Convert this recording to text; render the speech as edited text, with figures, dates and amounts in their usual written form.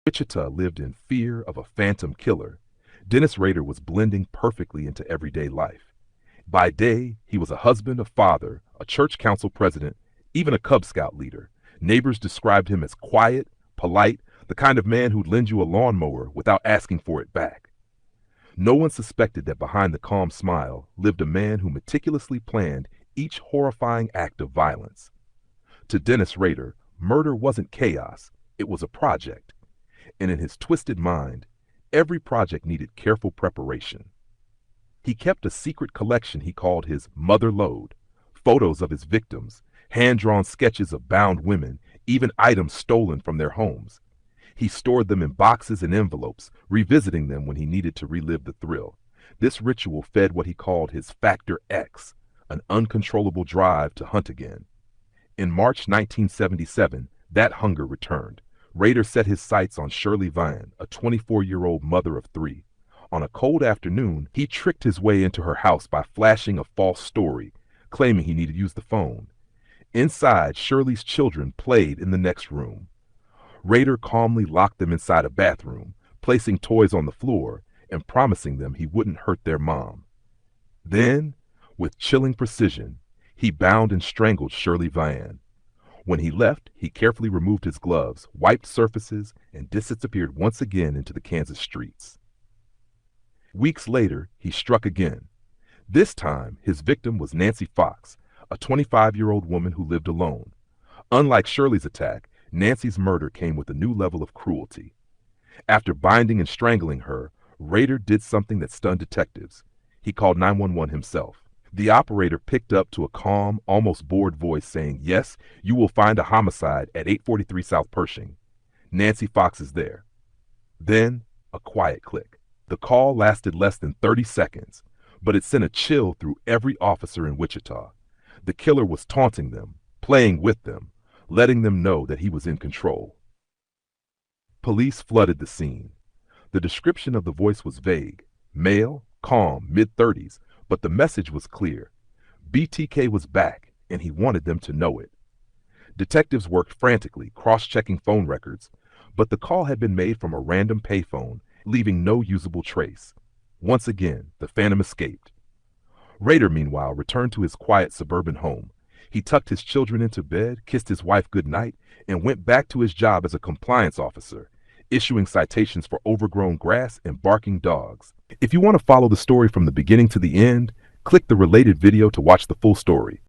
Wichita lived in fear of a phantom killer, Dennis Rader was blending perfectly into everyday life. By day, he was a husband, a father, a church council president, even a Cub Scout leader. Neighbors described him as quiet, polite, the kind of man who'd lend you a lawnmower without asking for it back. No one suspected that behind the calm smile lived a man who meticulously planned each horrifying act of violence. To Dennis Rader, murder wasn't chaos, it was a project. And in his twisted mind, every project needed careful preparation. He kept a secret collection he called his mother lode, photos of his victims, hand-drawn sketches of bound women, even items stolen from their homes. He stored them in boxes and envelopes, revisiting them when he needed to relive the thrill. This ritual fed what he called his Factor X, an uncontrollable drive to hunt again. In March 1977, that hunger returned. Rader set his sights on Shirley Vian, a 24-year-old mother of three. On a cold afternoon, he tricked his way into her house by flashing a false story, claiming he needed to use the phone. Inside, Shirley's children played in the next room. Rader calmly locked them inside a bathroom, placing toys on the floor and promising them he wouldn't hurt their mom. Then, with chilling precision, he bound and strangled Shirley Vian. When he left, he carefully removed his gloves, wiped surfaces, and disappeared once again into the Kansas streets. Weeks later, he struck again. This time, his victim was Nancy Fox, a 25-year-old woman who lived alone. Unlike Shirley's attack, Nancy's murder came with a new level of cruelty. After binding and strangling her, Rader did something that stunned detectives. He called 911 himself. The operator picked up to a calm, almost bored voice saying, "Yes, you will find a homicide at 843 South Pershing. Nancy Fox is there." Then, a quiet click. The call lasted less than 30 seconds, but it sent a chill through every officer in Wichita. The killer was taunting them, playing with them, letting them know that he was in control. Police flooded the scene. The description of the voice was vague. Male, calm, mid-30s, but the message was clear. BTK was back, and he wanted them to know it. Detectives worked frantically, cross-checking phone records, but the call had been made from a random payphone, leaving no usable trace. Once again, the phantom escaped. Rader, meanwhile, returned to his quiet suburban home. He tucked his children into bed, kissed his wife goodnight, and went back to his job as a compliance officer, issuing citations for overgrown grass and barking dogs. If you want to follow the story from the beginning to the end, click the related video to watch the full story.